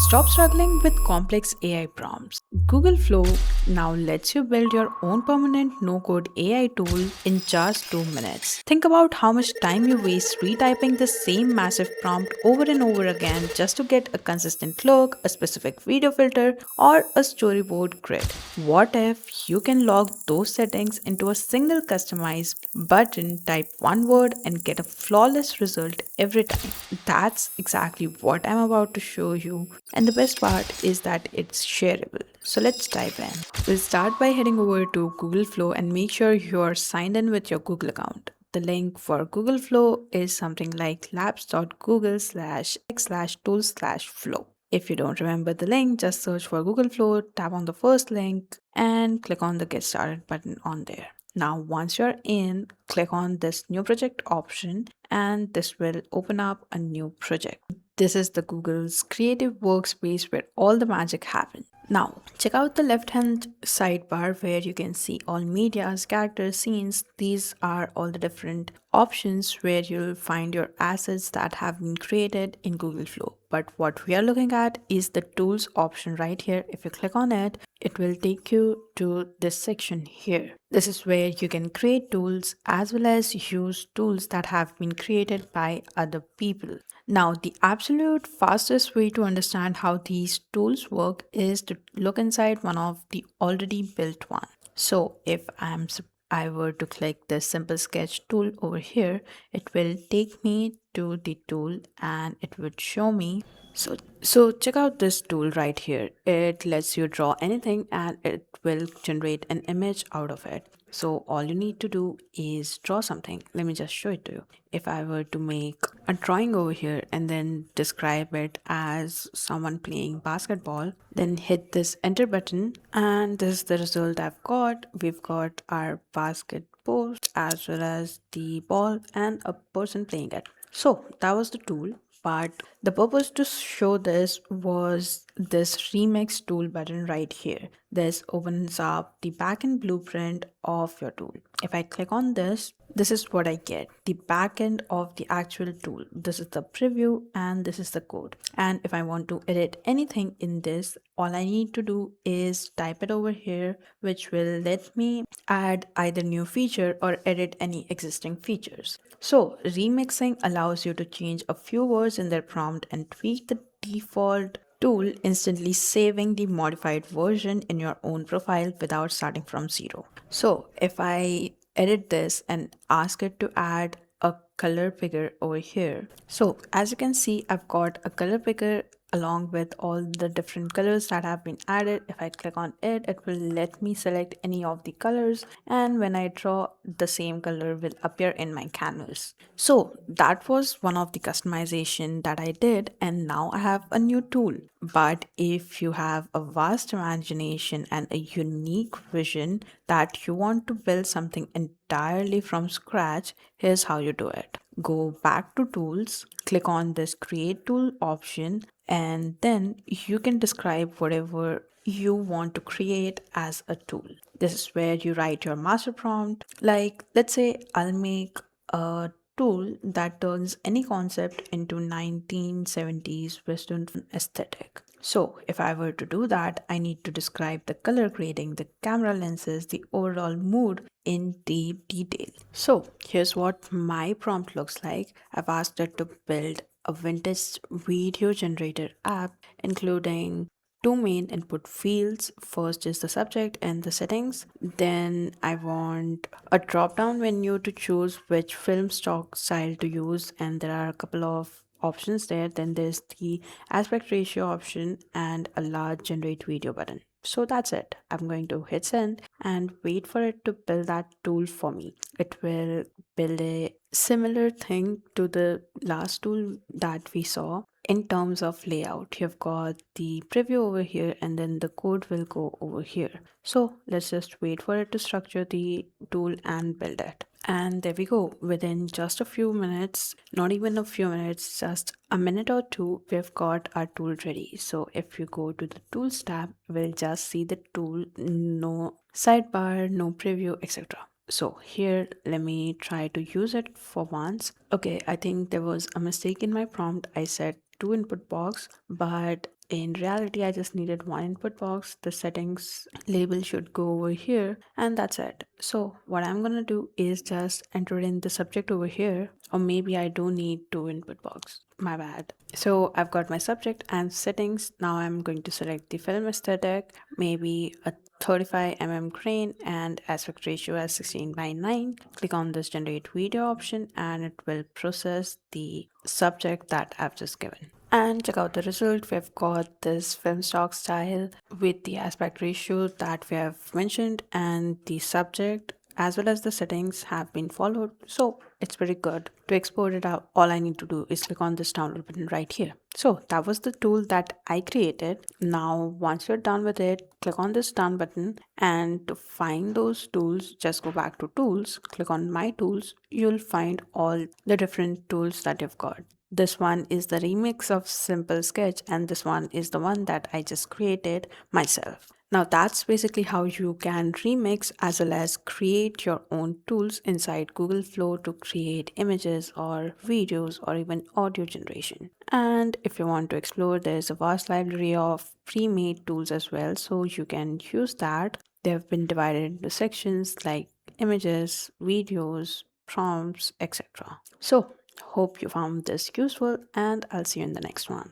Stop struggling with complex AI prompts. Google Flow now lets you build your own permanent no code AI tool in just 2 minutes. Think about how much time you waste retyping the same massive prompt over and over again just to get a consistent look, a specific video filter, or a storyboard grid. What if you can log those settings into a single customized button, type one word, and get a flawless result every time? That's exactly what I'm about to show you. And the best part is that it's shareable. So let's dive in. We'll start by heading over to Google Flow and make sure you're signed in with your Google account. The link for Google Flow is something like labs.google/x/tool/flow. If you don't remember the link, just search for Google Flow, tap on the first link, and click on the Get Started button on there. Now, once you're in, click on this new project option, and this will open up a new project. This is the Google's creative workspace where all the magic happens. Now, check out the left hand sidebar where you can see all medias, characters, scenes. These are all the different options where you'll find your assets that have been created in Google Flow. But what we are looking at is the tools option right here. If you click on it, it will take you to this section here. This is where you can create tools as well as use tools that have been created by other people. Now, the absolute fastest way to understand how these tools work is to look inside one of the already built one. So if I were to click the simple sketch tool over here, it will take me to the tool and it would show me. So check out this tool right here. It lets you draw anything and it will generate an image out of it. So all you need to do is draw something. Let me just show it to you. If I were to make a drawing over here and then describe it as someone playing basketball, then hit this enter button and this is the result I've got. We've got our basket post as well as the ball and a person playing it. So that was the tool. But the purpose to show this was this remix tool button right here. This opens up the backend blueprint of your tool. If I click on this, this is what I get, the backend of the actual tool. This is the preview and this is the code. And if I want to edit anything in this, all I need to do is type it over here, which will let me add either new feature or edit any existing features. So remixing allows you to change a few words in their prompt and tweak the default tool, instantly saving the modified version in your own profile without starting from zero. So if I edit this and ask it to add a color picker over here. So as you can see, I've got a color picker along with all the different colors that have been added. If I click on it, it will let me select any of the colors, and when I draw, the same color will appear in my canvas. So that was one of the customization that I did, and now I have a new tool. But if you have a vast imagination and a unique vision that you want to build something entirely from scratch, here's how you do it. Go back to tools, click on this create tool option, and then you can describe whatever you want to create as a tool. This is where you write your master prompt. Like, let's say I'll make a tool that turns any concept into 1970s Western aesthetic. So if I were to do that, I need to describe the color grading, the camera lenses, the overall mood in deep detail. So here's what my prompt looks like. I've asked it to build a vintage video generator app, including two main input fields. First is the subject and the settings. Then I want a drop down menu to choose which film stock style to use, and there are a couple of options there. Then there's the aspect ratio option and a large generate video button. So that's it. I'm going to hit send and wait for it to build that tool for me. It will build a similar thing to the last tool that we saw. In terms of layout, you've got the preview over here and then the code will go over here. So let's just wait for it to structure the tool and build it. And there we go. Within just a few minutes, not even a few minutes, just a minute or two, we've got our tool ready. So if you go to the tools tab, we'll just see the tool, no sidebar, no preview, etc. So here, let me try to use it for once. Okay, I think there was a mistake in my prompt. I said two input box, but In reality, I just needed one input box. The settings label should go over here, and that's it. So what I'm gonna do is just enter in the subject over here, or maybe I do need two input box. My bad. So I've got my subject and settings. Now I'm going to select the film aesthetic, maybe a 35 mm grain and aspect ratio as 16:9. Click on this generate video option and it will process the subject that I've just given. And check out the result. We've got this film stock style with the aspect ratio that we have mentioned, and the subject as well as the settings have been followed. So it's pretty good. To export it out, all I need to do is click on this download button right here. So that was the tool that I created. Now, once you're done with it, click on this done button, and to find those tools, just go back to tools, click on my tools. You'll find all the different tools that you've got. This one is the remix of Simple Sketch, and this one is the one that I just created myself. Now that's basically how you can remix as well as create your own tools inside Google Flow to create images or videos or even audio generation. And if you want to explore, there's a vast library of pre-made tools as well, so you can use that. They've been divided into sections like images, videos, prompts, etc. So hope you found this useful, and I'll see you in the next one.